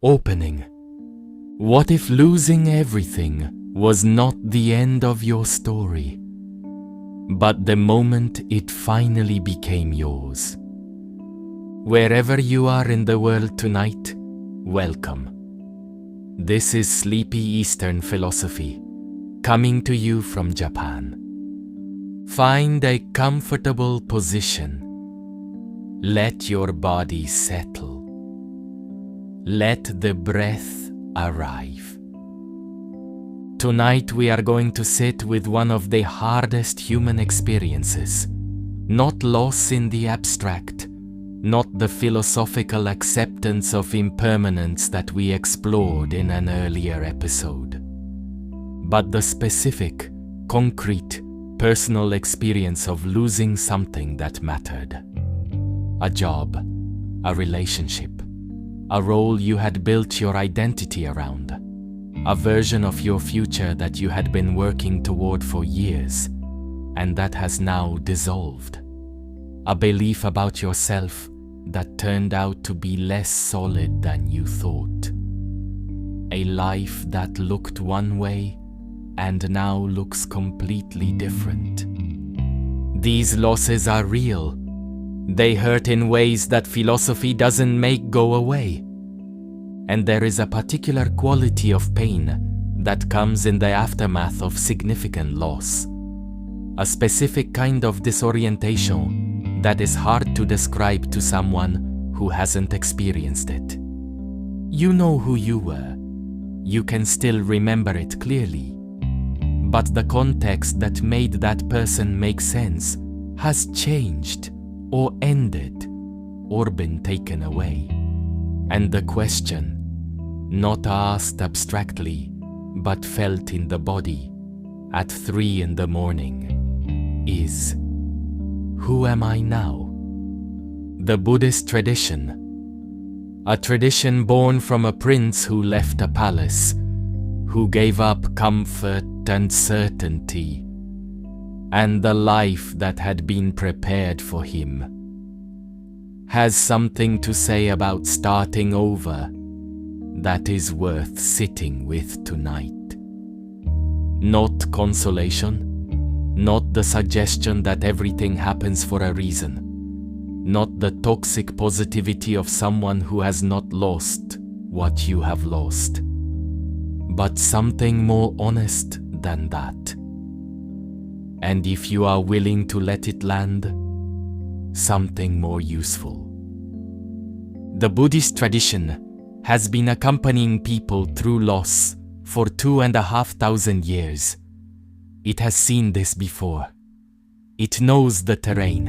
Opening. What if losing everything was not the end of your story, but the moment it finally became yours? Wherever you are in the world tonight, welcome. This is Sleepy Eastern Philosophy, coming to you from Japan. Find a comfortable position. Let your body settle. Let the breath arrive. Tonight we are going to sit with one of the hardest human experiences, not loss in the abstract, not the philosophical acceptance of impermanence that we explored in an earlier episode, but the specific, concrete, personal experience of losing something that mattered. A job, a relationship, a role you had built your identity around, a version of your future that you had been working toward for years and that has now dissolved, a belief about yourself that turned out to be less solid than you thought, a life that looked one way and now looks completely different. These losses are real. They hurt in ways that philosophy doesn't make go away. And there is a particular quality of pain that comes in the aftermath of significant loss. A specific kind of disorientation that is hard to describe to someone who hasn't experienced it. You know who you were. You can still remember it clearly. But the context that made that person make sense has changed, or ended, or been taken away. And the question, not asked abstractly, but felt in the body at 3 a.m, is, who am I now? The Buddhist tradition, a tradition born from a prince who left a palace, who gave up comfort and certainty, and the life that had been prepared for him, has something to say about starting over that is worth sitting with tonight. Not consolation, not the suggestion that everything happens for a reason, not the toxic positivity of someone who has not lost what you have lost, but something more honest than that. And if you are willing to let it land, something more useful. The Buddhist tradition has been accompanying people through loss for 2,500 years. It has seen this before. It knows the terrain.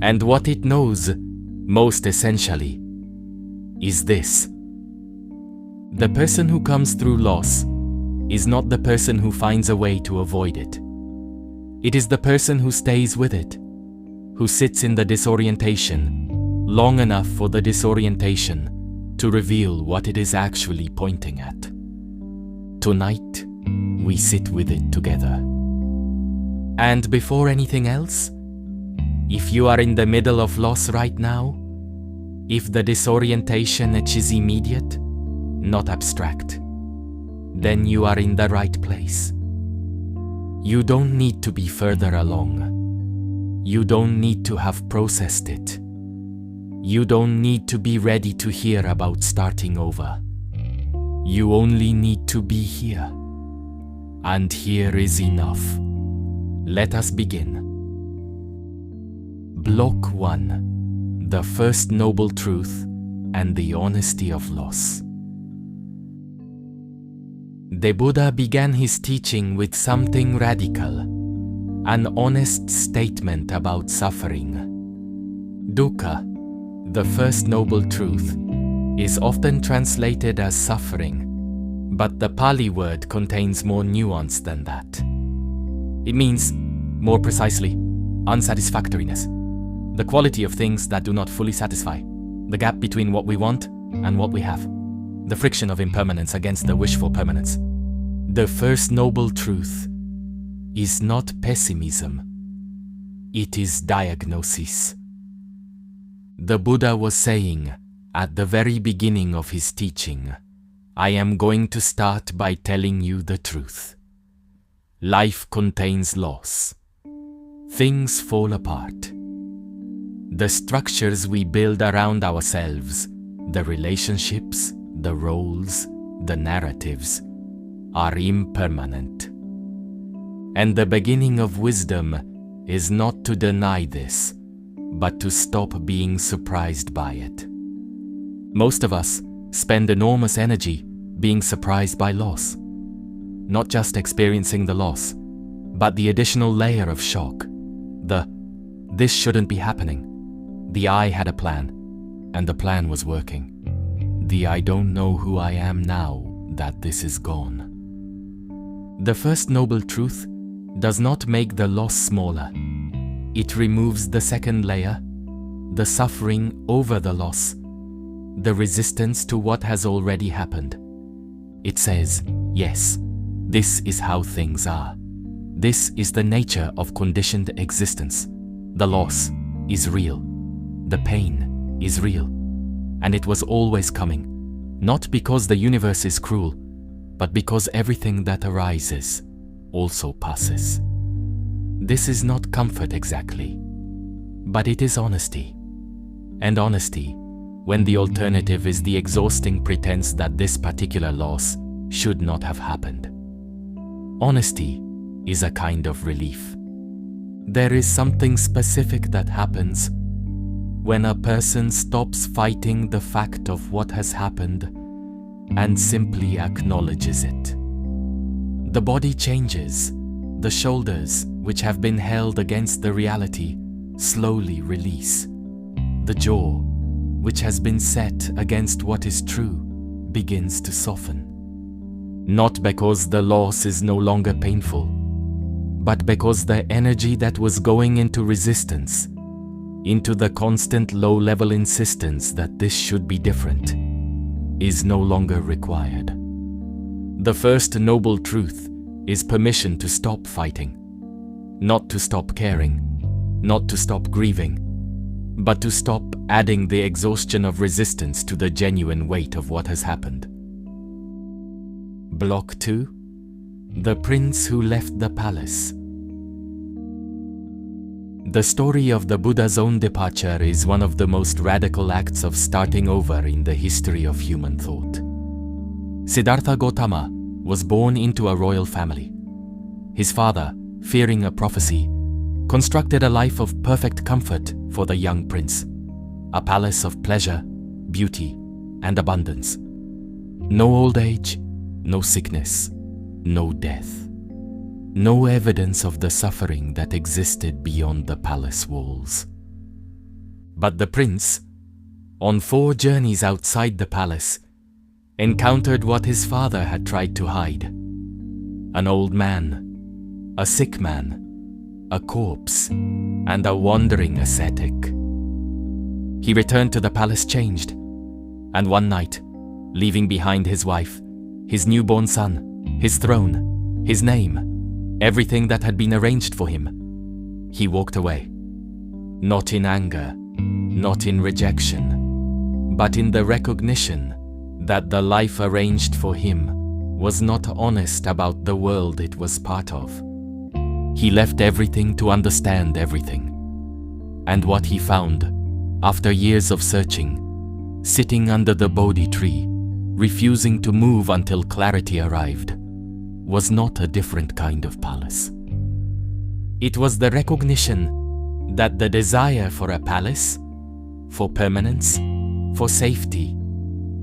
And what it knows, most essentially, is this. The person who comes through loss is not the person who finds a way to avoid it. It is the person who stays with it, who sits in the disorientation long enough for the disorientation to reveal what it is actually pointing at. Tonight, we sit with it together. And before anything else, if you are in the middle of loss right now, if the disorientation is immediate, not abstract, then you are in the right place. You don't need to be further along. You don't need to have processed it. You don't need to be ready to hear about starting over. You only need to be here. And here is enough. Let us begin. Block 1. The First Noble Truth and the Honesty of Loss. The Buddha began his teaching with something radical, an honest statement about suffering. Dukkha, the First Noble Truth, is often translated as suffering, but the Pali word contains more nuance than that. It means, more precisely, unsatisfactoriness, the quality of things that do not fully satisfy, the gap between what we want and what we have, the friction of impermanence against the wish for permanence. The First Noble Truth is not pessimism, it is diagnosis. The Buddha was saying, At the very beginning of his teaching, I am going to start by telling you the truth. Life contains loss. Things fall apart. The structures we build around ourselves, the relationships, the roles, the narratives, are impermanent. And the beginning of wisdom is not to deny this, but to stop being surprised by it. Most of us spend enormous energy being surprised by loss. Not just experiencing the loss, but the additional layer of shock. This shouldn't be happening. The I had a plan, and the plan was working. I don't know who I am now that this is gone. The first noble truth does not make the loss smaller. It removes the second layer, the suffering over the loss, the resistance to what has already happened. It says, yes, this is how things are. This is the nature of conditioned existence. The loss is real. The pain is real. And it was always coming, not because the universe is cruel, but because everything that arises also passes. This is not comfort exactly, but it is honesty. And honesty, when the alternative is the exhausting pretense that this particular loss should not have happened. Honesty is a kind of relief. There is something specific that happens when a person stops fighting the fact of what has happened and simply acknowledges it. The body changes. The shoulders, which have been held against the reality, slowly release. The jaw, which has been set against what is true, begins to soften. Not because the loss is no longer painful, but because the energy that was going into resistance, into the constant low-level insistence that this should be different, is no longer required. The first noble truth is permission to stop fighting, not to stop caring, not to stop grieving, but to stop adding the exhaustion of resistance to the genuine weight of what has happened. Block 2. The Prince Who Left the Palace. The story of the Buddha's own departure is one of the most radical acts of starting over in the history of human thought. Siddhartha Gautama was born into a royal family. His father, fearing a prophecy, constructed a life of perfect comfort for the young prince, a palace of pleasure, beauty, and abundance. No old age, no sickness, no death. No evidence of the suffering that existed beyond the palace walls. But the prince, on 4 journeys outside the palace, encountered what his father had tried to hide. An old man, a sick man, a corpse, and a wandering ascetic. He returned to the palace changed, and one night, leaving behind his wife, his newborn son, his throne, his name, everything that had been arranged for him, he walked away. Not in anger, not in rejection, but in the recognition that the life arranged for him was not honest about the world it was part of. He left everything to understand everything. And what he found, after years of searching, sitting under the Bodhi tree, refusing to move until clarity arrived, was not a different kind of palace. It was the recognition that the desire for a palace, for permanence, for safety,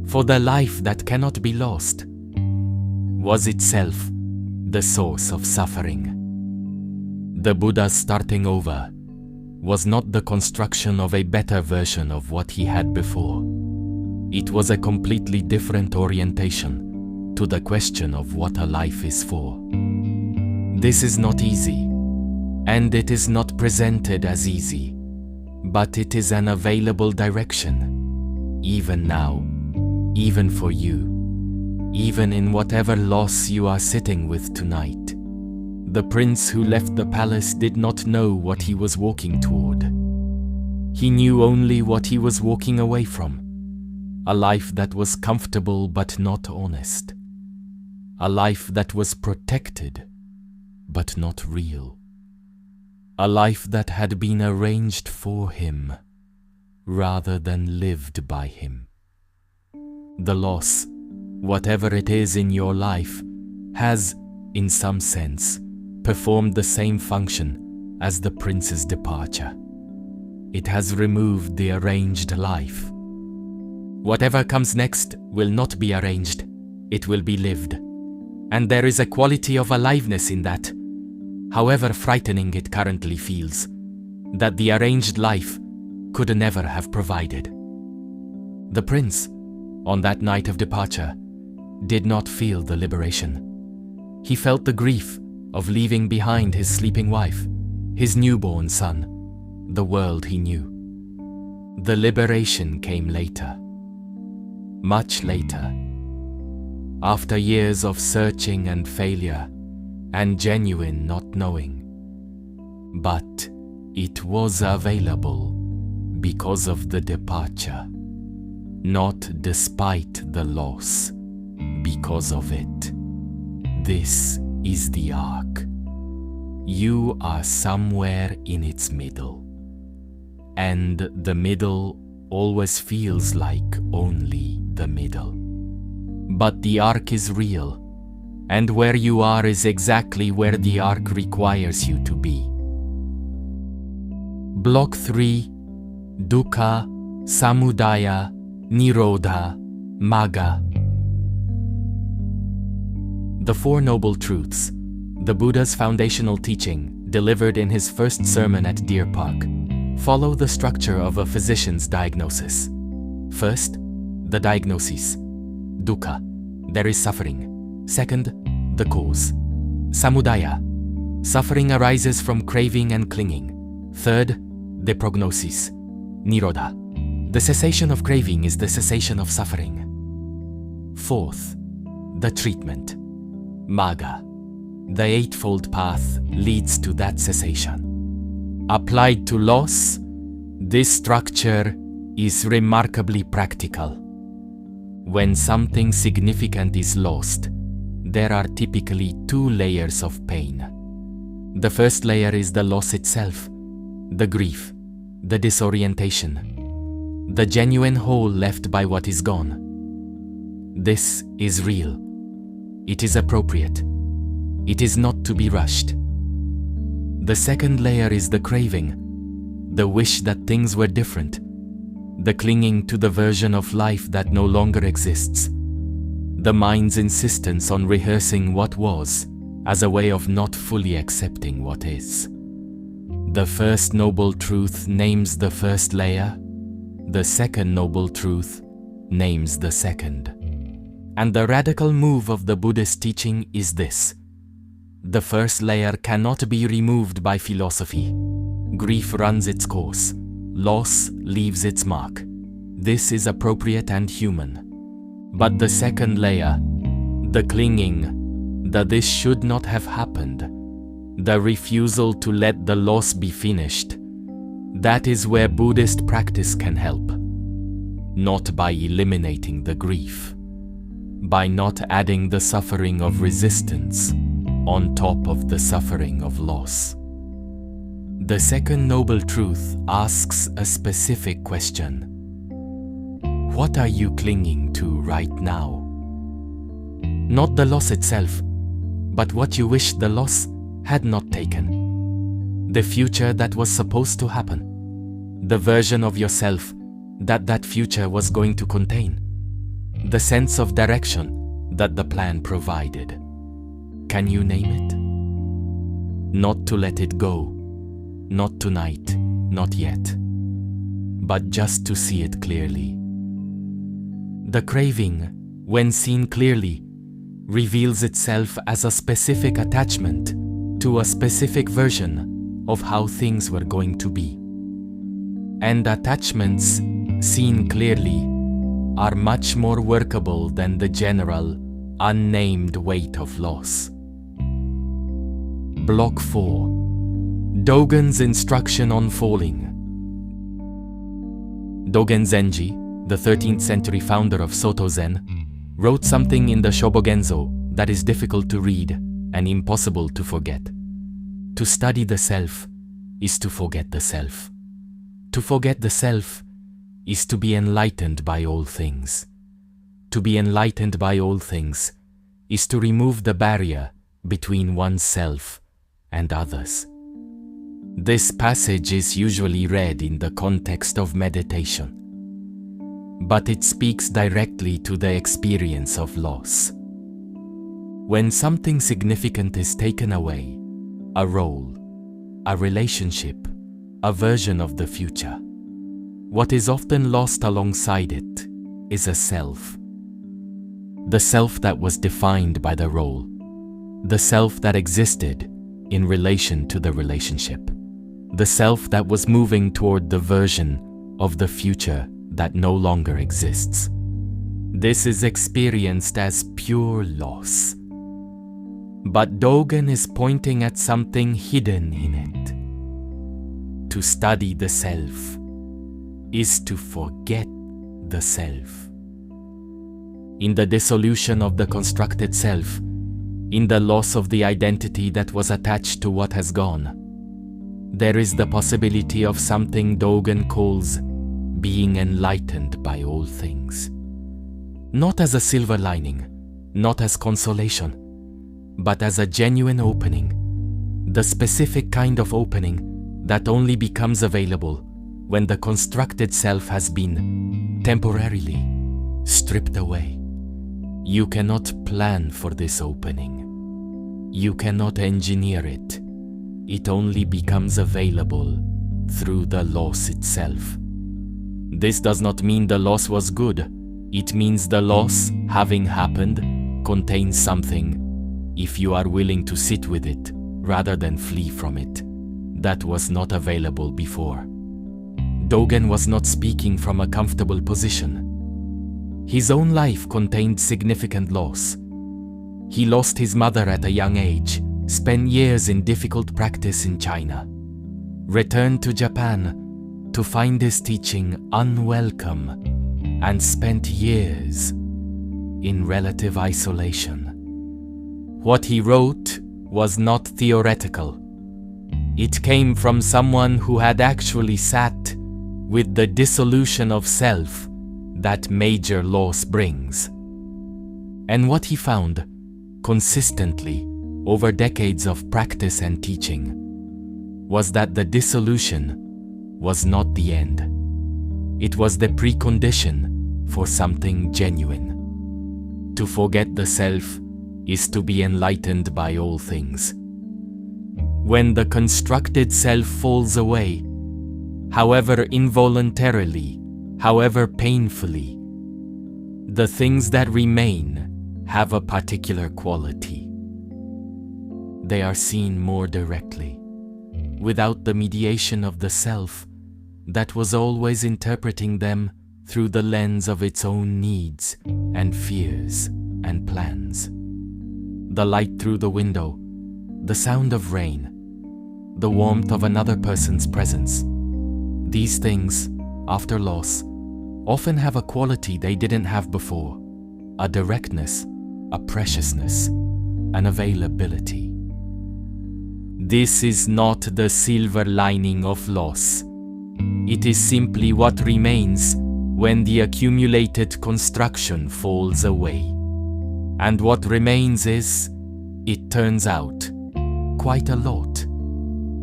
for the life that cannot be lost, was itself the source of suffering. The Buddha's starting over was not the construction of a better version of what he had before. It was a completely different orientation to the question of what a life is for. This is not easy, and it is not presented as easy, but it is an available direction, even now, even for you, even in whatever loss you are sitting with tonight. The prince who left the palace did not know what he was walking toward. He knew only what he was walking away from. a life that was comfortable but not honest, a life that was protected but not real, a life that had been arranged for him rather than lived by him. The loss, whatever it is in your life, has, in some sense, performed the same function as the prince's departure. It has removed the arranged life. Whatever comes next will not be arranged, it will be lived. And there is a quality of aliveness in that, however frightening it currently feels, that the arranged life could never have provided. The prince, on that night of departure, did not feel the liberation. He felt the grief of leaving behind his sleeping wife, his newborn son, the world he knew. The liberation came later, much later, after years of searching and failure and genuine not knowing. But it was available because of the departure, not despite the loss, because of it. This is the arc. You are somewhere in its middle. And the middle always feels like only the middle. But the arc is real, and where you are is exactly where the arc requires you to be. Block 3, Dukkha, Samudaya, Nirodha, Magga. The Four Noble Truths, the Buddha's foundational teaching, delivered in his first sermon at Deer Park, follow the structure of a physician's diagnosis. First, the diagnosis. Dukkha, there is suffering. Second, the cause. Samudaya, suffering arises from craving and clinging. Third, the prognosis. Nirodha, the cessation of craving is the cessation of suffering. Fourth, the treatment. Magga, the Eightfold Path leads to that cessation. Applied to loss, this structure is remarkably practical. When something significant is lost, there are typically two layers of pain. The first layer is the loss itself, the grief, the disorientation, the genuine hole left by what is gone. This is real. It is appropriate. It is not to be rushed. The second layer is the craving, the wish that things were different, the clinging to the version of life that no longer exists, the mind's insistence on rehearsing what was as a way of not fully accepting what is. The first noble truth names the first layer, the second noble truth names the second. And the radical move of the Buddhist teaching is this. The first layer cannot be removed by philosophy. Grief runs its course. Loss leaves its mark. This is appropriate and human. But the second layer, the clinging, that this should not have happened, the refusal to let the loss be finished, that is where Buddhist practice can help. Not by eliminating the grief, by not adding the suffering of resistance on top of the suffering of loss. The second noble truth asks a specific question. What are you clinging to right now? Not the loss itself, but what you wish the loss had not taken. The future that was supposed to happen. The version of yourself that future was going to contain. The sense of direction that the plan provided. Can you name it? Not to let it go. Not tonight, not yet. But just to see it clearly. The craving, when seen clearly, reveals itself as a specific attachment to a specific version of how things were going to be. And attachments, seen clearly, are much more workable than the general, unnamed weight of loss. Block 4. Dogen's instruction on falling. Dogen Zenji, the 13th century founder of Soto Zen, wrote something in the Shobogenzo that is difficult to read and impossible to forget. To study the self is to forget the self. To forget the self is to be enlightened by all things. To be enlightened by all things is to remove the barrier between oneself and others. This passage is usually read in the context of meditation, but it speaks directly to the experience of loss. When something significant is taken away, a role, a relationship, a version of the future, what is often lost alongside it is a self. The self that was defined by the role, the self that existed in relation to the relationship, the self that was moving toward the version of the future that no longer exists. This is experienced as pure loss. But Dogen is pointing at something hidden in it. To study the self is to forget the self. In the dissolution of the constructed self, in the loss of the identity that was attached to what has gone, there is the possibility of something Dogen calls being enlightened by all things. Not as a silver lining, not as consolation, but as a genuine opening, the specific kind of opening that only becomes available when the constructed self has been temporarily stripped away. You cannot plan for this opening. You cannot engineer it. It only becomes available through the loss itself. This does not mean the loss was good. It means the loss, having happened, contains something, if you are willing to sit with it rather than flee from it, that was not available before. Dogen was not speaking from a comfortable position. His own life contained significant loss. He lost his mother at a young age, spent years in difficult practice in China, returned to Japan to find his teaching unwelcome, and spent years in relative isolation. What he wrote was not theoretical. It came from someone who had actually sat with the dissolution of self that major loss brings. And what he found consistently over decades of practice and teaching was that the dissolution was not the end. It was the precondition for something genuine. To forget the self is to be enlightened by all things. When the constructed self falls away, however involuntarily, however painfully, the things that remain have a particular quality. They are seen more directly, without the mediation of the self that was always interpreting them through the lens of its own needs and fears and plans. The light through the window, the sound of rain, the warmth of another person's presence. These things, after loss, often have a quality they didn't have before, a directness, a preciousness, an availability. This is not the silver lining of loss. It is simply what remains when the accumulated construction falls away. And what remains is, it turns out, quite a lot.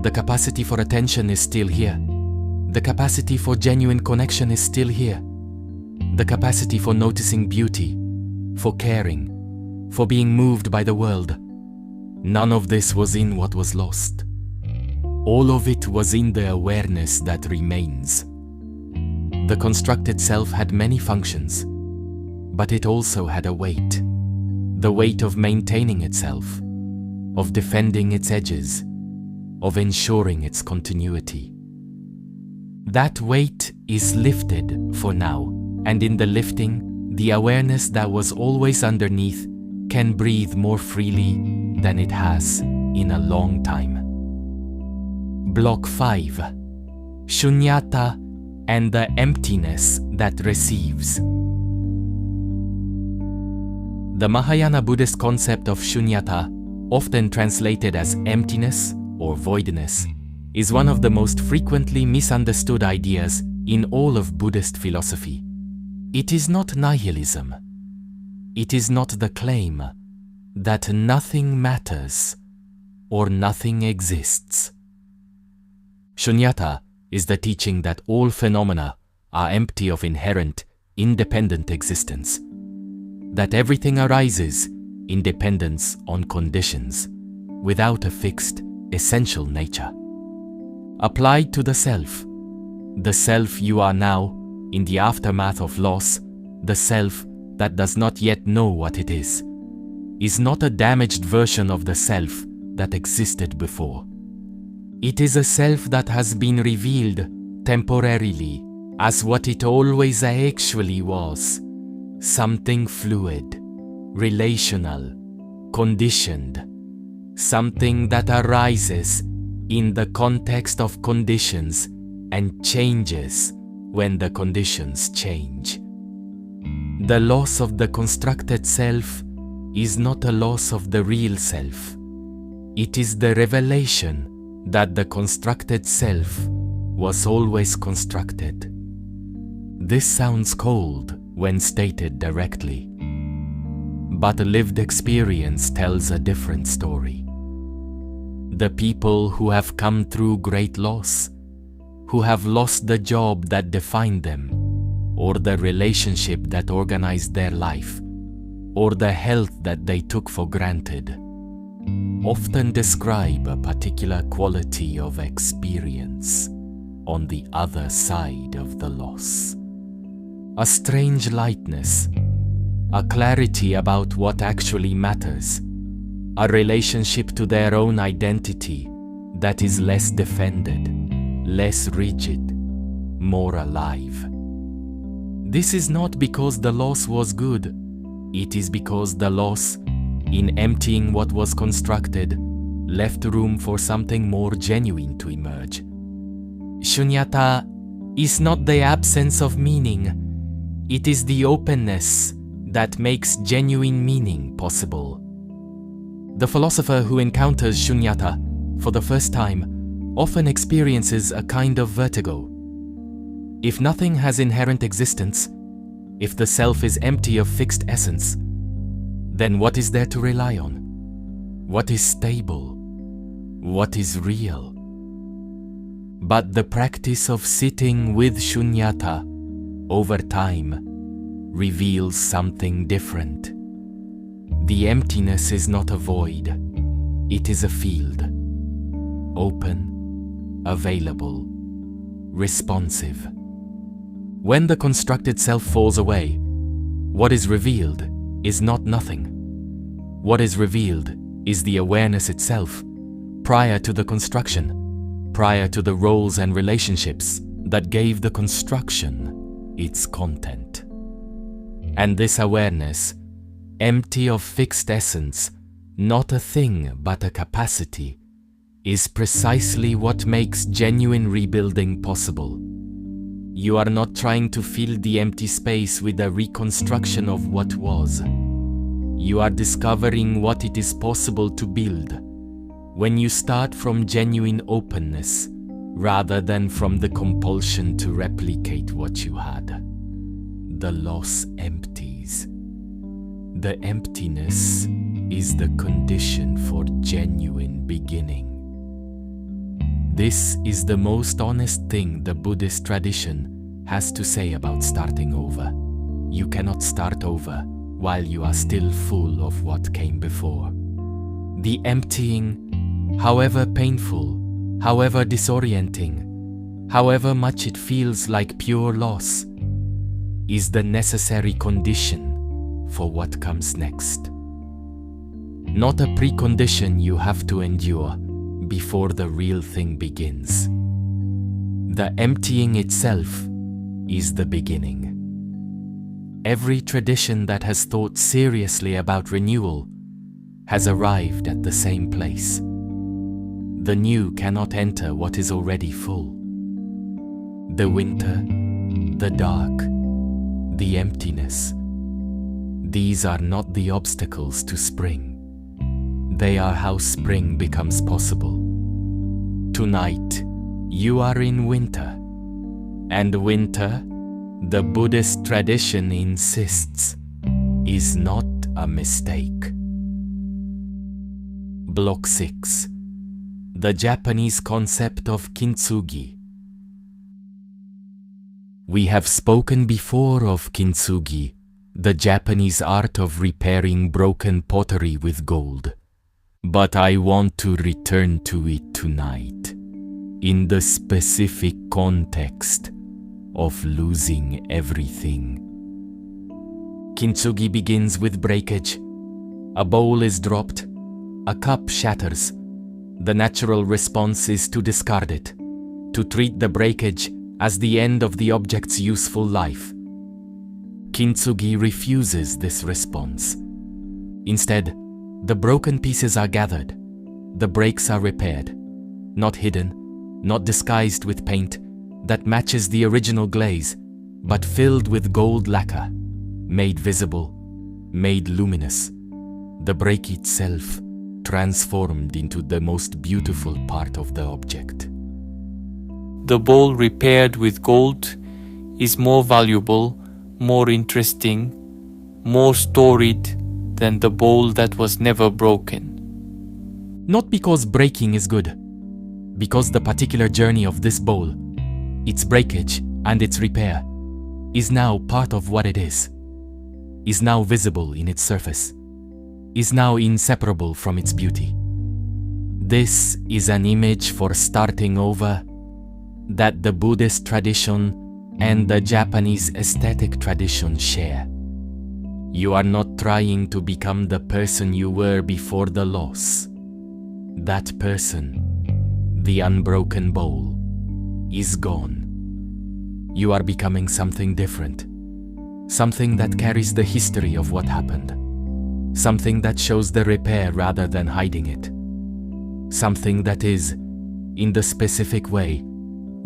The capacity for attention is still here. The capacity for genuine connection is still here. The capacity for noticing beauty, for caring, for being moved by the world. None of this was in what was lost. All of it was in the awareness that remains. The constructed self had many functions, but it also had a weight. The weight of maintaining itself, of defending its edges, of ensuring its continuity. That weight is lifted for now, and in the lifting, the awareness that was always underneath can breathe more freely than it has in a long time. Block 5. Shunyata and the emptiness that receives. The Mahayana Buddhist concept of Shunyata, often translated as emptiness or voidness, is one of the most frequently misunderstood ideas in all of Buddhist philosophy. It is not nihilism. It is not the claim that nothing matters or nothing exists. Shunyata is the teaching that all phenomena are empty of inherent, independent existence, that everything arises in dependence on conditions, without a fixed, essential nature. Applied to the self you are now, in the aftermath of loss, the self that does not yet know what it is not a damaged version of the self that existed before. It is a self that has been revealed temporarily as what it always actually was, something fluid, relational, conditioned, something that arises in the context of conditions and changes when the conditions change. The loss of the constructed self is not a loss of the real self. It is the revelation that the constructed self was always constructed. This sounds cold when stated directly, but lived experience tells a different story. The people who have come through great loss, who have lost the job that defined them, or the relationship that organized their life, or the health that they took for granted, often describe a particular quality of experience on the other side of the loss. A strange lightness, a clarity about what actually matters, a relationship to their own identity that is less defended, less rigid, more alive. This is not because the loss was good, it is because the loss, in emptying what was constructed, left room for something more genuine to emerge. Shunyata is not the absence of meaning, it is the openness that makes genuine meaning possible. The philosopher who encounters Shunyata for the first time often experiences a kind of vertigo. If nothing has inherent existence, if the self is empty of fixed essence, then what is there to rely on? What is stable? What is real? But the practice of sitting with Shunyata over time reveals something different. The emptiness is not a void, it is a field. Open, available, responsive. When the constructed self falls away, what is revealed is not nothing. What is revealed is the awareness itself, prior to the construction, prior to the roles and relationships that gave the construction its content. And this awareness, empty of fixed essence, not a thing but a capacity, is precisely what makes genuine rebuilding possible. You are not trying to fill the empty space with a reconstruction of what was. You are discovering what it is possible to build when you start from genuine openness rather than from the compulsion to replicate what you had. The loss empties. The emptiness is the condition for genuine beginning. This is the most honest thing the Buddhist tradition has to say about starting over. You cannot start over while you are still full of what came before. The emptying, however painful, however disorienting, however much it feels like pure loss, is the necessary condition for what comes next. Not a precondition you have to endure before the real thing begins. The emptying itself is the beginning. Every tradition that has thought seriously about renewal has arrived at the same place. The new cannot enter what is already full. the winter, the dark, the emptiness. These are not the obstacles to spring. They are how spring becomes possible. Tonight, you are in winter. And winter, the Buddhist tradition insists, is not a mistake. Block 6. The Japanese concept of Kintsugi. We have spoken before of Kintsugi, the Japanese art of repairing broken pottery with gold. But I want to return to it tonight, in the specific context of losing everything. Kintsugi begins with breakage. A bowl is dropped, a cup shatters. The natural response is to discard it, to treat the breakage as the end of the object's useful life. Kintsugi refuses this response. Instead, the broken pieces are gathered, the breaks are repaired, not hidden, not disguised with paint that matches the original glaze, but filled with gold lacquer, made visible, made luminous. The break itself transformed into the most beautiful part of the object. The bowl repaired with gold is more valuable, more interesting, more storied than the bowl that was never broken. Not because breaking is good, because the particular journey of this bowl, its breakage and its repair, is now part of what it is now visible in its surface, is now inseparable from its beauty. This is an image for starting over that the Buddhist tradition and the Japanese aesthetic tradition share. You are not trying to become the person you were before the loss. That person, the unbroken bowl, is gone. You are becoming something different, something that carries the history of what happened, something that shows the repair rather than hiding it, something that is, in the specific way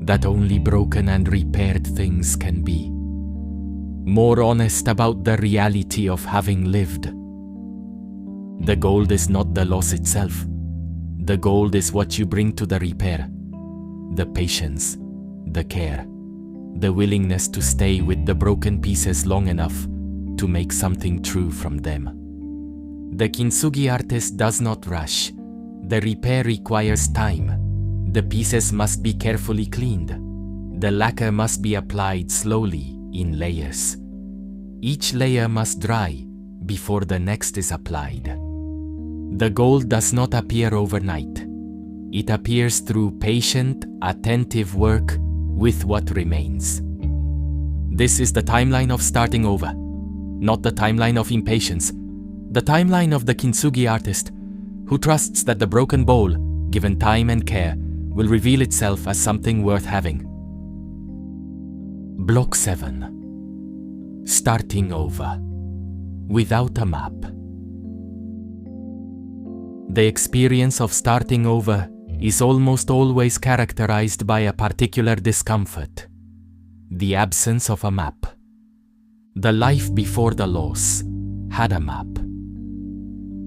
that only broken and repaired things can be, more honest about the reality of having lived. The gold is not the loss itself. The gold is what you bring to the repair, the patience, the care, the willingness to stay with the broken pieces long enough to make something true from them. The Kintsugi artist does not rush. The repair requires time. The pieces must be carefully cleaned. The lacquer must be applied slowly in layers. Each layer must dry before the next is applied. The gold does not appear overnight. It appears through patient, attentive work with what remains. This is the timeline of starting over, not the timeline of impatience, the timeline of the Kintsugi artist who trusts that the broken bowl, given time and care, will reveal itself as something worth having. Block 7. Starting over, without a map. The experience of starting over is almost always characterized by a particular discomfort, the absence of a map. The life before the loss had a map.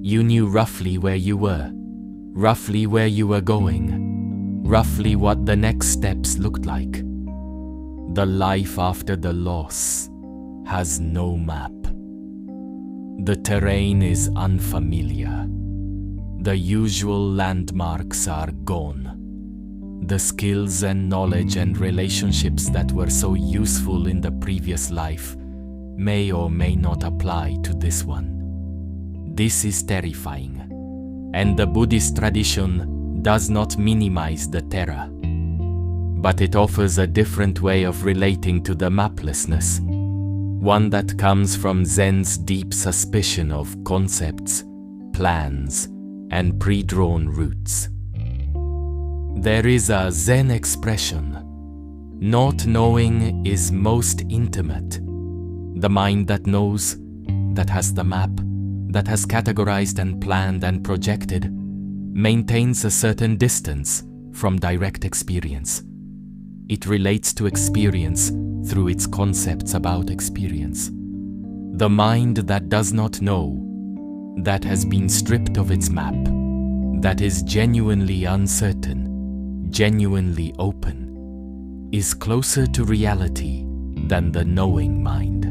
You knew roughly where you were, roughly where you were going, roughly what the next steps looked like. The life after the loss has no map. The terrain is unfamiliar. The usual landmarks are gone. The skills and knowledge and relationships that were so useful in the previous life may or may not apply to this one. This is terrifying, and the Buddhist tradition does not minimize the terror. But it offers a different way of relating to the maplessness, one that comes from Zen's deep suspicion of concepts, plans, and pre-drawn routes. There is a Zen expression, not knowing is most intimate. The mind that knows, that has the map, that has categorized and planned and projected, maintains a certain distance from direct experience. it relates to experience through its concepts about experience. The mind that does not know, that has been stripped of its map, that is genuinely uncertain, genuinely open, is closer to reality than the knowing mind.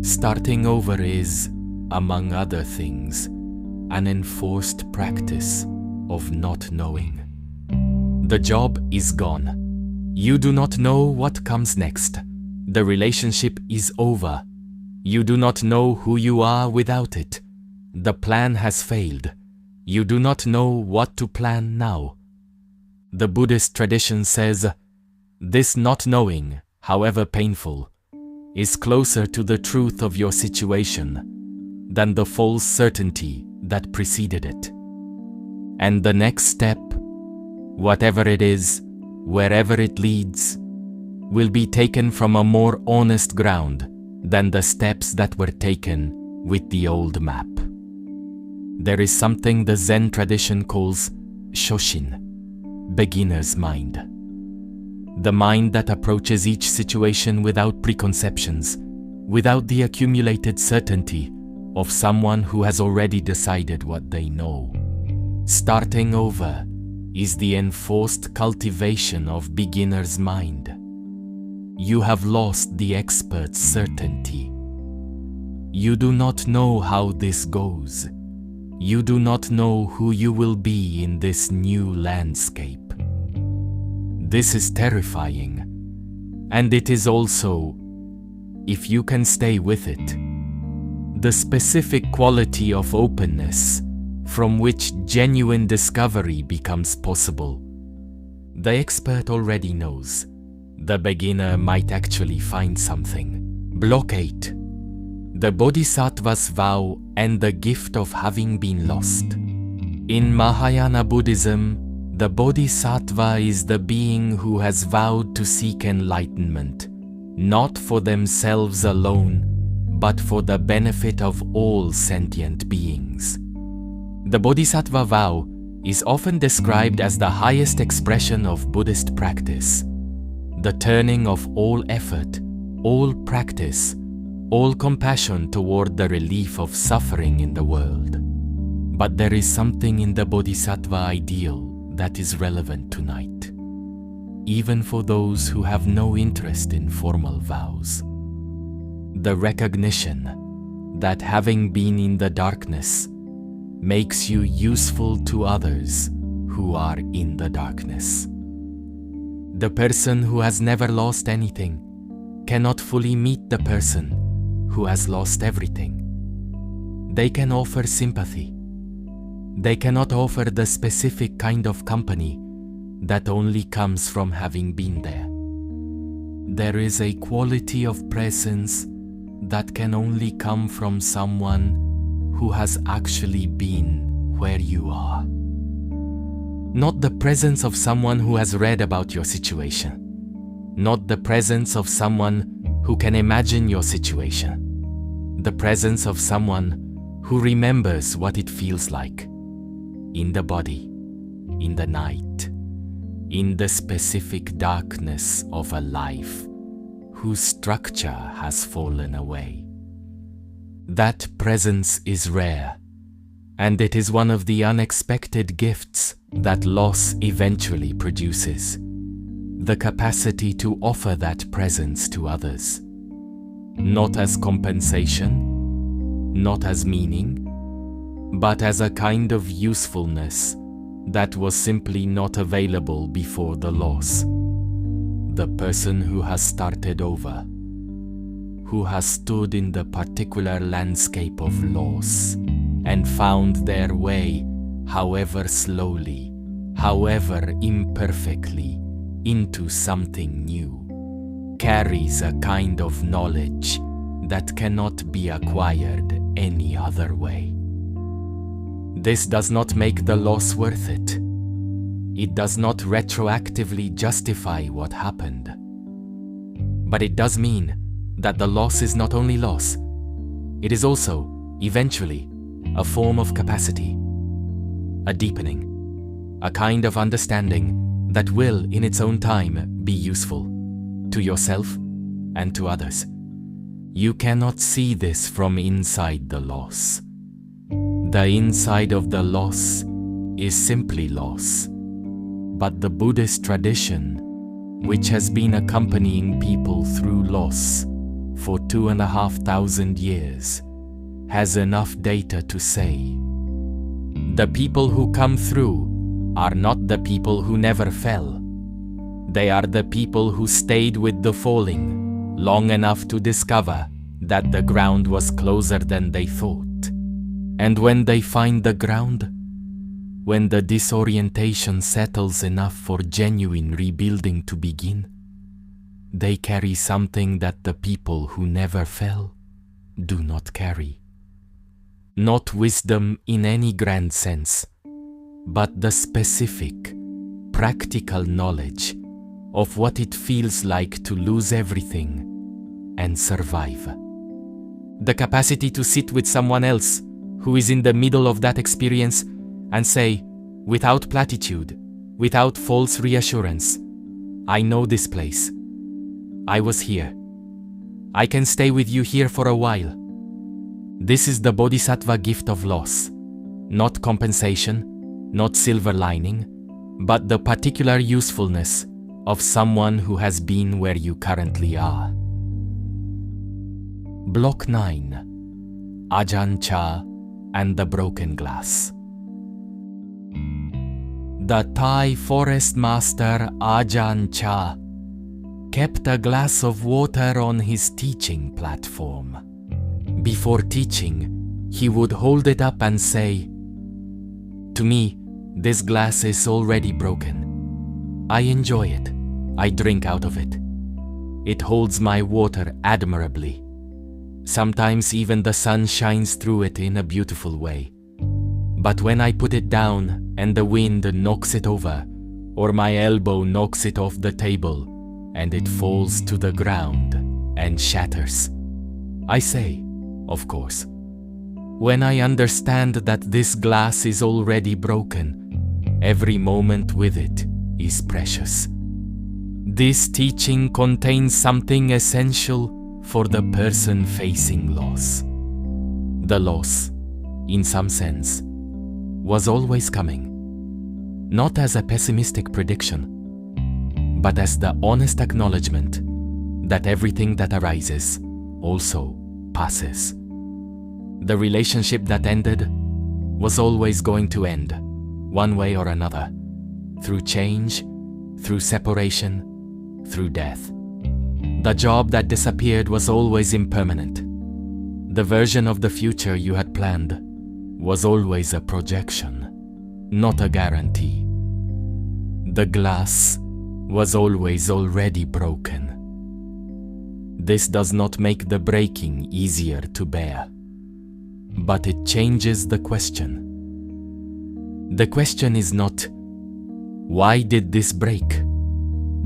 Starting over is, among other things, an enforced practice of not knowing. The job is gone. You do not know what comes next. The relationship is over. You do not know who you are without it. The plan has failed. You do not know what to plan now. The Buddhist tradition says, this not knowing, however painful, is closer to the truth of your situation than the false certainty that preceded it. And the next step, whatever it is, wherever it leads, will be taken from a more honest ground than the steps that were taken with the old map. There is something the Zen tradition calls Shoshin, beginner's mind. The mind that approaches each situation without preconceptions, without the accumulated certainty of someone who has already decided what they know. Starting over is the enforced cultivation of beginner's mind. You have lost the expert's certainty. You do not know how this goes. You do not know who you will be in this new landscape. This is terrifying, and it is also, if you can stay with it, the specific quality of openness from which genuine discovery becomes possible. The expert already knows. The beginner might actually find something. Block 8. The Bodhisattva's vow and the gift of having been lost. In Mahayana Buddhism, the Bodhisattva is the being who has vowed to seek enlightenment, not for themselves alone, but for the benefit of all sentient beings. The Bodhisattva vow is often described as the highest expression of Buddhist practice, the turning of all effort, all practice, all compassion toward the relief of suffering in the world. But there is something in the Bodhisattva ideal that is relevant tonight, even for those who have no interest in formal vows. The recognition that having been in the darkness makes you useful to others who are in the darkness. The person who has never lost anything cannot fully meet the person who has lost everything. They can offer sympathy. They cannot offer the specific kind of company that only comes from having been there. There is a quality of presence that can only come from someone who has actually been where you are. Not the presence of someone who has read about your situation. Not the presence of someone who can imagine your situation. The presence of someone who remembers what it feels like. In the body, in the night, in the specific darkness of a life whose structure has fallen away. That presence is rare, and it is one of the unexpected gifts that loss eventually produces. The capacity to offer that presence to others, not as compensation, not as meaning, but as a kind of usefulness that was simply not available before the loss. The person who has started over, who has stood in the particular landscape of loss and found their way, however slowly, however imperfectly, into something new, carries a kind of knowledge that cannot be acquired any other way. This does not make the loss worth it. It does not retroactively justify what happened. But it does mean that the loss is not only loss, it is also, eventually, a form of capacity, a deepening, a kind of understanding that will, in its own time, be useful to yourself and to others. You cannot see this from inside the loss. The inside of the loss is simply loss. But the Buddhist tradition, which has been accompanying people through loss for 2,500 years, has enough data to say, the people who come through are not the people who never fell. They are the people who stayed with the falling long enough to discover that the ground was closer than they thought. And when they find the ground, when the disorientation settles enough for genuine rebuilding to begin, they carry something that the people who never fell do not carry. Not wisdom in any grand sense, but the specific, practical knowledge of what it feels like to lose everything and survive. The capacity to sit with someone else who is in the middle of that experience and say, without platitude, without false reassurance, I know this place. I was here. I can stay with you here for a while. This is the Bodhisattva gift of loss, not compensation, not silver lining, but the particular usefulness of someone who has been where you currently are. Block 9. Ajahn, Chah, and the Broken Glass. The Thai forest master Ajahn Chah kept a glass of water on his teaching platform. Before teaching, he would hold it up and say, "To me, this glass is already broken. I enjoy it. I drink out of it. It holds my water admirably. Sometimes even the sun shines through it in a beautiful way. But when I put it down and the wind knocks it over, or my elbow knocks it off the table, and it falls to the ground and shatters, I say, of course, when I understand that this glass is already broken, every moment with it is precious. This teaching contains something essential for the person facing loss. The loss, in some sense, was always coming, not as a pessimistic prediction, but as the honest acknowledgement that everything that arises also passes. The relationship that ended was always going to end, one way or another, through change, through separation, through death. The job that disappeared was always impermanent. The version of the future you had planned was always a projection, not a guarantee. The glass was always already broken. This does not make the breaking easier to bear, but it changes the question. The question is not, why did this break?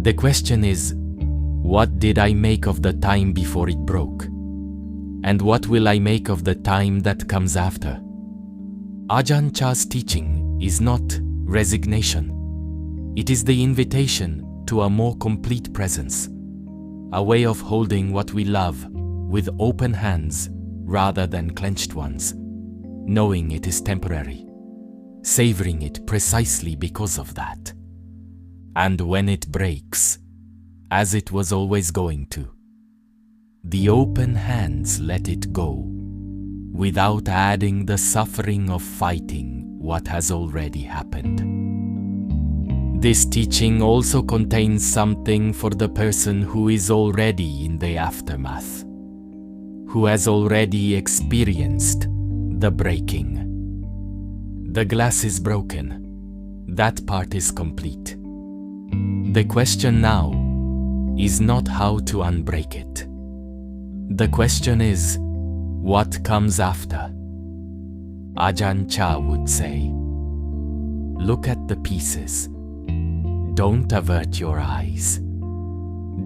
The question is, what did I make of the time before it broke? And what will I make of the time that comes after? Ajahn Chah's teaching is not resignation. It is the invitation to a more complete presence, a way of holding what we love with open hands rather than clenched ones, knowing it is temporary, savoring it precisely because of that. And when it breaks, as it was always going to, the open hands let it go, without adding the suffering of fighting what has already happened. This teaching also contains something for the person who is already in the aftermath, who has already experienced the breaking. The glass is broken. That part is complete. The question now is not how to unbreak it. The question is, what comes after? Ajahn Chah would say, look at the pieces. Don't avert your eyes.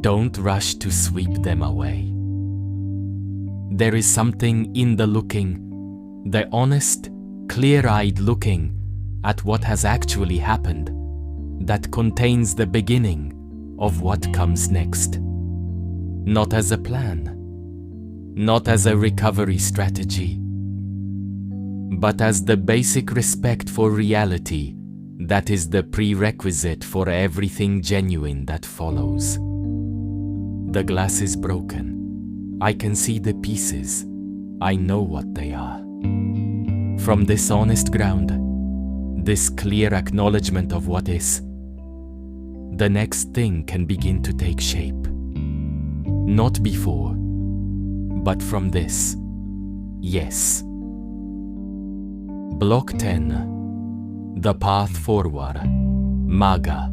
Don't rush to sweep them away. There is something in the looking, the honest, clear-eyed looking at what has actually happened, that contains the beginning of what comes next. Not as a plan, not as a recovery strategy, but as the basic respect for reality that is the prerequisite for everything genuine that follows. The glass is broken. I can see the pieces. I know what they are. From this honest ground, this clear acknowledgement of what is, the next thing can begin to take shape. Not before, but from this, yes. Block 10. The Path Forward. Magga.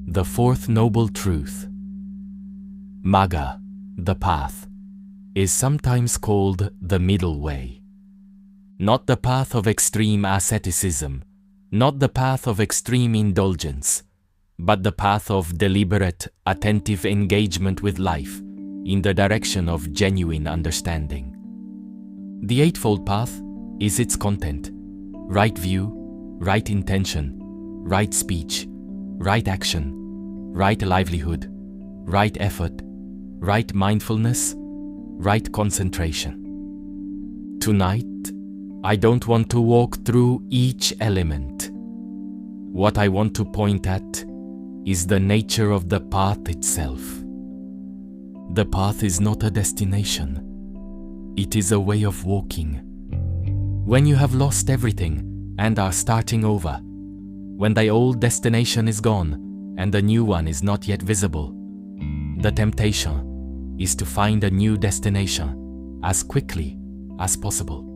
The fourth noble truth. Magga, the path, is sometimes called the middle way. Not the path of extreme asceticism, not the path of extreme indulgence, but the path of deliberate, attentive engagement with life in the direction of genuine understanding. The Eightfold Path is its content: right view, right intention, right speech, right action, right livelihood, right effort, right mindfulness, right concentration. Tonight, I don't want to walk through each element. What I want to point at is the nature of the path itself. The path is not a destination. It is a way of walking. When you have lost everything and are starting over, when the old destination is gone and the new one is not yet visible, the temptation is to find a new destination as quickly as possible,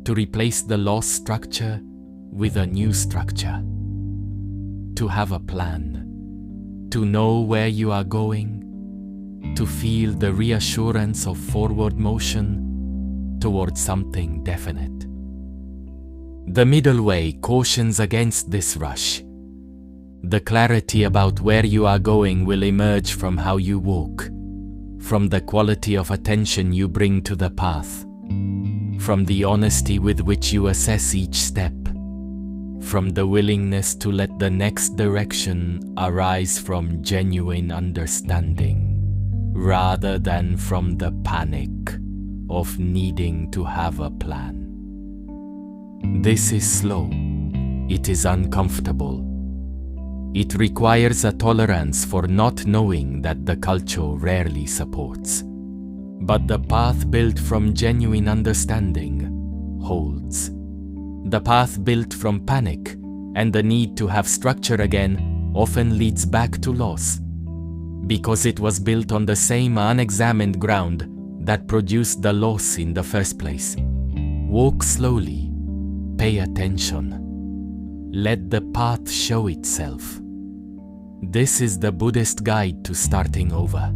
to replace the lost structure with a new structure, to have a plan, to know where you are going, to feel the reassurance of forward motion towards something definite. The middle way cautions against this rush. The clarity about where you are going will emerge from how you walk, from the quality of attention you bring to the path, from the honesty with which you assess each step, from the willingness to let the next direction arise from genuine understanding, rather than from the panic of needing to have a plan. This is slow. It is uncomfortable. It requires a tolerance for not knowing that the culture rarely supports. But the path built from genuine understanding holds. The path built from panic and the need to have structure again often leads back to loss, because it was built on the same unexamined ground that produced the loss in the first place. Walk slowly. Pay attention. Let the path show itself. This is the Buddhist guide to starting over.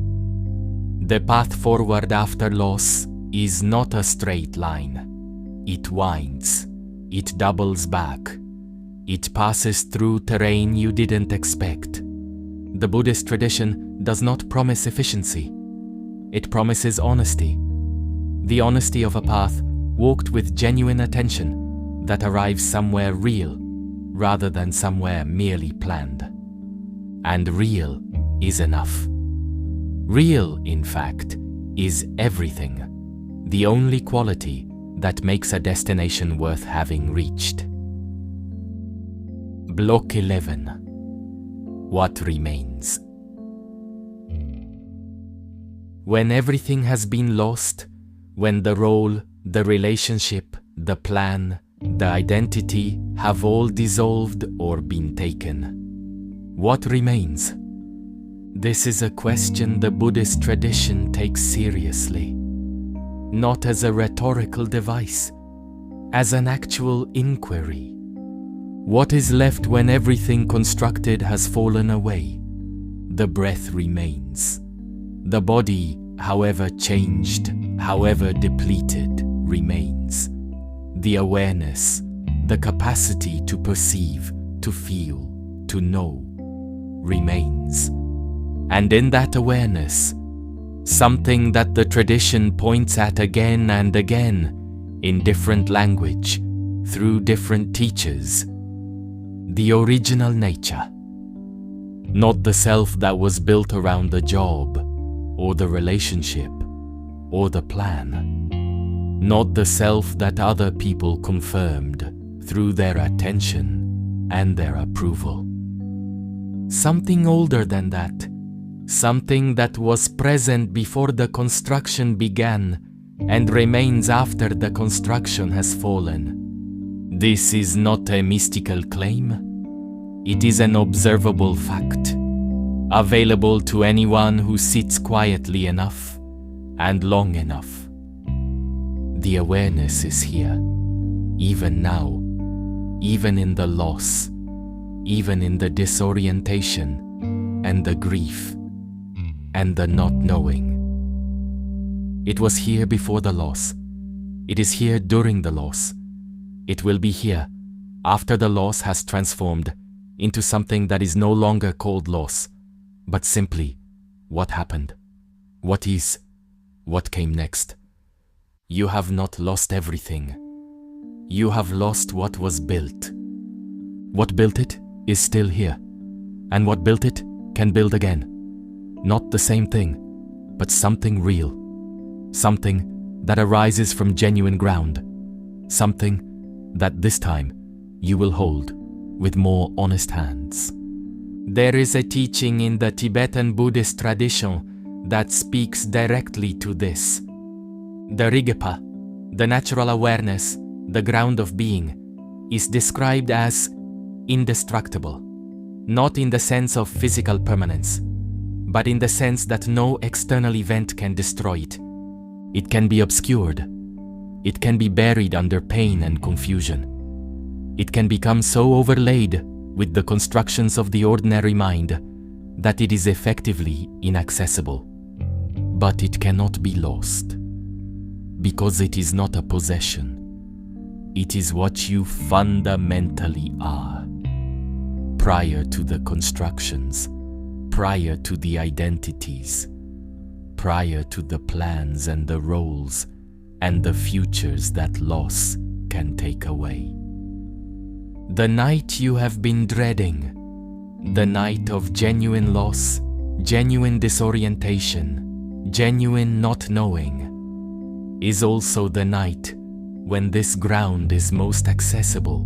The path forward after loss is not a straight line. It winds. It doubles back. It passes through terrain you didn't expect. The Buddhist tradition does not promise efficiency. It promises honesty. The honesty of a path walked with genuine attention that arrives somewhere real rather than somewhere merely planned. And real is enough. Real, in fact, is everything, the only quality that makes a destination worth having reached. Block 11. What remains? When everything has been lost, when the role, the relationship, the plan, the identity have all dissolved or been taken, what remains? This is a question the Buddhist tradition takes seriously, not as a rhetorical device, as an actual inquiry. What is left when everything constructed has fallen away? The breath remains. The body, however changed, however depleted, remains. The awareness, the capacity to perceive, to feel, to know, remains. And in that awareness, something that the tradition points at again and again, in different language, through different teachers, the original nature. Not the self that was built around the job, or the relationship, or the plan. Not the self that other people confirmed through their attention and their approval. Something older than that, something that was present before the construction began and remains after the construction has fallen. This is not a mystical claim. It is an observable fact, available to anyone who sits quietly enough and long enough. The awareness is here, even now, even in the loss, even in the disorientation and the grief and the not knowing. It was here before the loss. It is here during the loss. It will be here after the loss has transformed into something that is no longer called loss, but simply what happened, what is, what came next. You have not lost everything. You have lost what was built. What built it is still here, and what built it can build again. Not the same thing, but something real. Something that arises from genuine ground. Something that this time you will hold with more honest hands. There is a teaching in the Tibetan Buddhist tradition that speaks directly to this. The Rigpa, the natural awareness, the ground of being, is described as indestructible, not in the sense of physical permanence, but in the sense that no external event can destroy it. It can be obscured. It can be buried under pain and confusion. It can become so overlaid with the constructions of the ordinary mind that it is effectively inaccessible. But it cannot be lost, because it is not a possession. It is what you fundamentally are, prior to the constructions, prior to the identities, prior to the plans and the roles and the futures that loss can take away. The night you have been dreading, the night of genuine loss, genuine disorientation, genuine not knowing, is also the night when this ground is most accessible,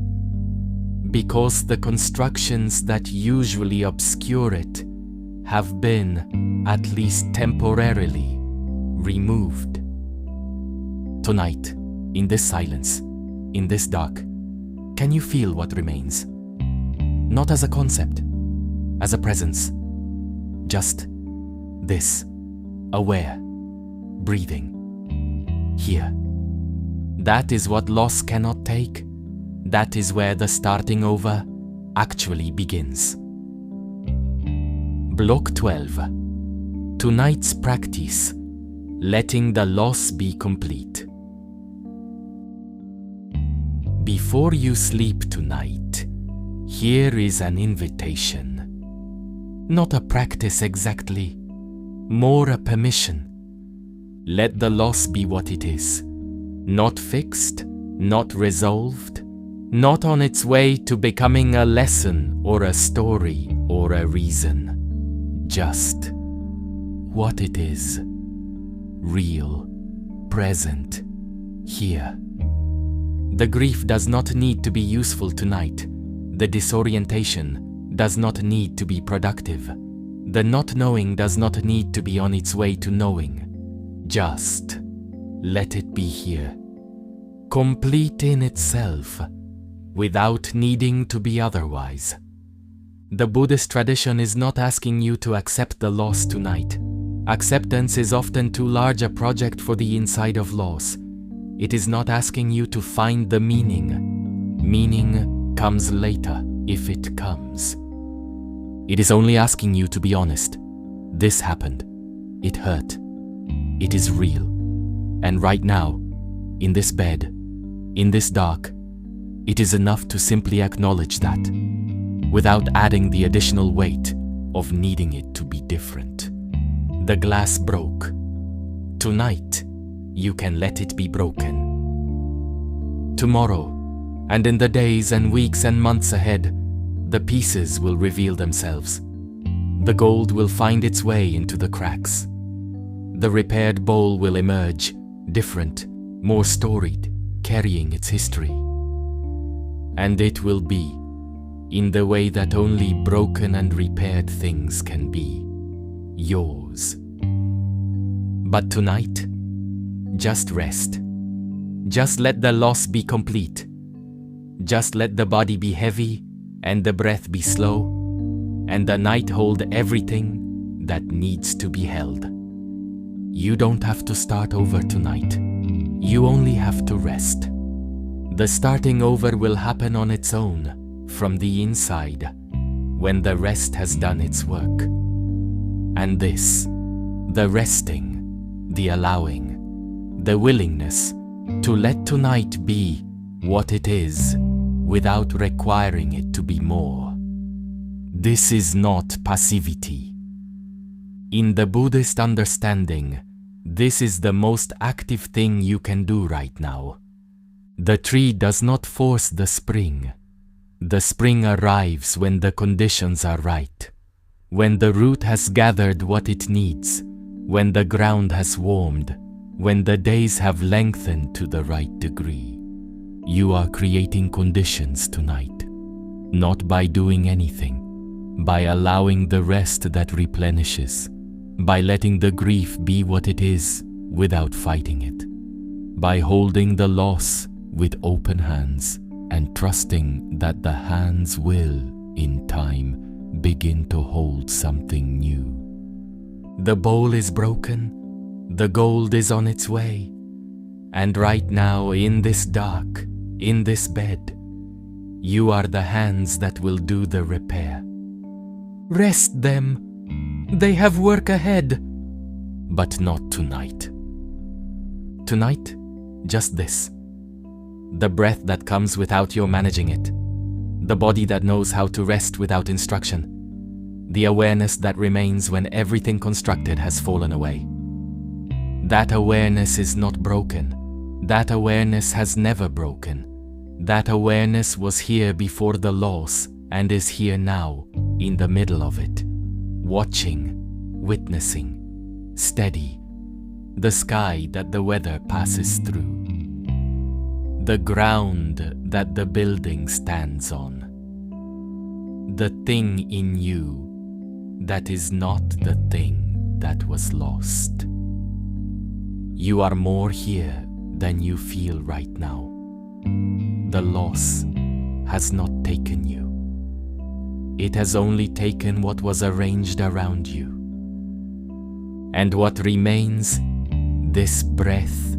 because the constructions that usually obscure it have been, at least temporarily, removed. Tonight, in this silence, in this dark, can you feel what remains? Not as a concept, as a presence. Just this, aware, breathing, here. That is what loss cannot take. That is where the starting over actually begins. Block 12. Tonight's practice, letting the loss be complete. Before you sleep tonight, here is an invitation. Not a practice exactly, more a permission. Let the loss be what it is. Not fixed, not resolved, not on its way to becoming a lesson or a story or a reason. Just what it is. Real, present, here. The grief does not need to be useful tonight. The disorientation does not need to be productive. The not knowing does not need to be on its way to knowing. Just let it be here, complete in itself, without needing to be otherwise. The Buddhist tradition is not asking you to accept the loss tonight. Acceptance is often too large a project for the inside of loss. It is not asking you to find the meaning. Meaning comes later, if it comes. It is only asking you to be honest. This happened. It hurt. It is real. And right now, in this bed, in this dark, it is enough to simply acknowledge that, without adding the additional weight of needing it to be different. The glass broke. Tonight, you can let it be broken. Tomorrow, and in the days and weeks and months ahead, The pieces will reveal themselves. The gold will find its way into the cracks. The repaired bowl will emerge, different, more storied, carrying its history. And it will be, in the way that only broken and repaired things can be, yours. But tonight, just rest. Just let the loss be complete. Just let the body be heavy and the breath be slow, and the night hold everything that needs to be held. You don't have to start over tonight. You only have to rest. The starting over will happen on its own, from the inside, when the rest has done its work. And this, the resting, the allowing, the willingness to let tonight be what it is without requiring it to be more. This is not passivity. In the Buddhist understanding, this is the most active thing you can do right now. The tree does not force the spring. The spring arrives when the conditions are right, when the root has gathered what it needs, when the ground has warmed, when the days have lengthened to the right degree. You are creating conditions tonight, not by doing anything, by allowing the rest that replenishes, by letting the grief be what it is without fighting it, by holding the loss with open hands and trusting that the hands will, in time, begin to hold something new. The bowl is broken, the gold is on its way, and right now in this dark, in this bed, you are the hands that will do the repair. Rest them. They have work ahead. But not tonight. Tonight, just this. The breath that comes without your managing it. The body that knows how to rest without instruction. The awareness that remains when everything constructed has fallen away. That awareness is not broken. That awareness has never broken. That awareness was here before the loss and is here now, in the middle of it, watching, witnessing, steady, the sky that the weather passes through, the ground that the building stands on, the thing in you that is not the thing that was lost. You are more here than you feel right now. The loss has not taken you. It has only taken what was arranged around you. And what remains, this breath,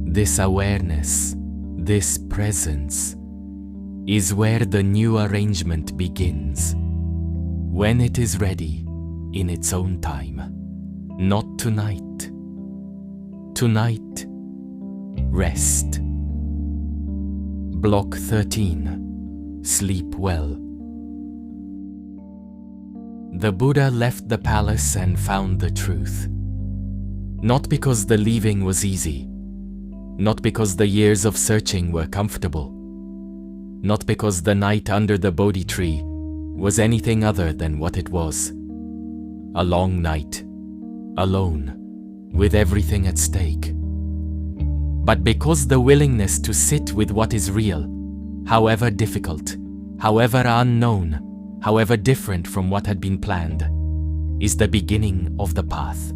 this awareness, this presence, is where the new arrangement begins. When it is ready, in its own time. Not tonight. Tonight, rest. Block 13. Sleep well. The Buddha left the palace and found the truth. Not because the leaving was easy. Not because the years of searching were comfortable. Not because the night under the Bodhi tree was anything other than what it was. A long night, alone, with everything at stake. But because the willingness to sit with what is real, however difficult, however unknown, however different from what had been planned, is the beginning of the path.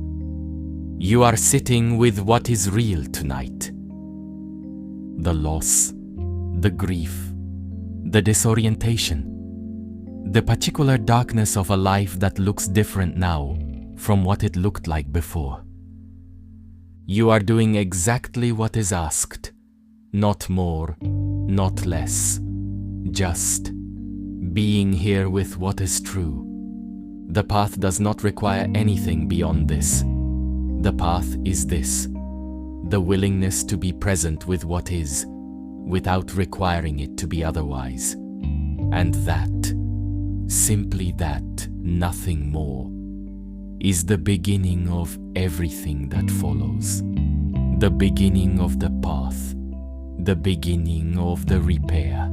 You are sitting with what is real tonight. The loss, the grief, the disorientation, the particular darkness of a life that looks different now from what it looked like before. You are doing exactly what is asked, not more, not less, just being here with what is true. The path does not require anything beyond this. The path is this, the willingness to be present with what is, without requiring it to be otherwise. And that, simply that, nothing more, is the beginning of everything that follows. The beginning of the path, the beginning of the repair,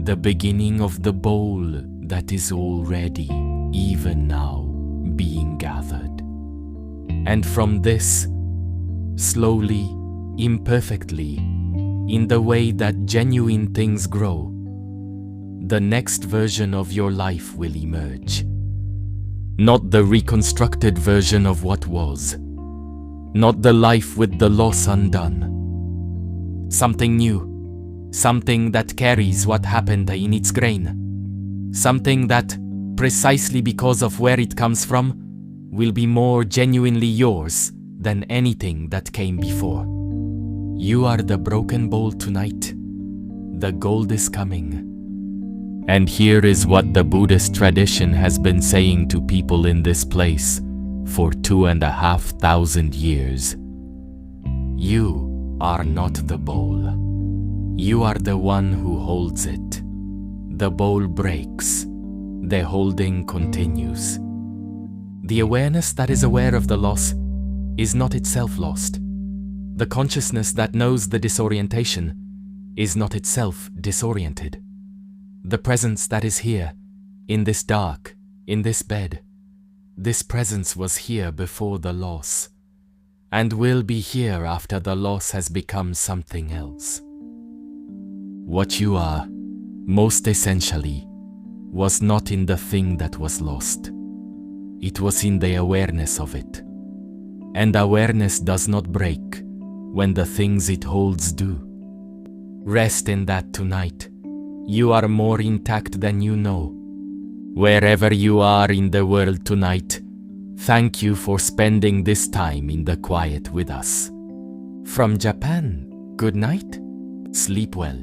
the beginning of the bowl that is already, even now, being gathered. And from this, slowly, imperfectly, in the way that genuine things grow, the next version of your life will emerge. Not the reconstructed version of what was, not the life with the loss undone. Something new, something that carries what happened in its grain, something that, precisely because of where it comes from, will be more genuinely yours than anything that came before. You are the broken bowl tonight. The gold is coming. And here is what the Buddhist tradition has been saying to people in this place for 2,500 years. You are not the bowl. You are the one who holds it. The bowl breaks. The holding continues. The awareness that is aware of the loss is not itself lost. The consciousness that knows the disorientation is not itself disoriented. The presence that is here, in this dark, in this bed, this presence was here before the loss, and will be here after the loss has become something else. What you are, most essentially, was not in the thing that was lost. It was in the awareness of it. And awareness does not break when the things it holds do. Rest in that tonight. You are more intact than you know. Wherever you are in the world tonight, thank you for spending this time in the quiet with us. From Japan, good night, sleep well.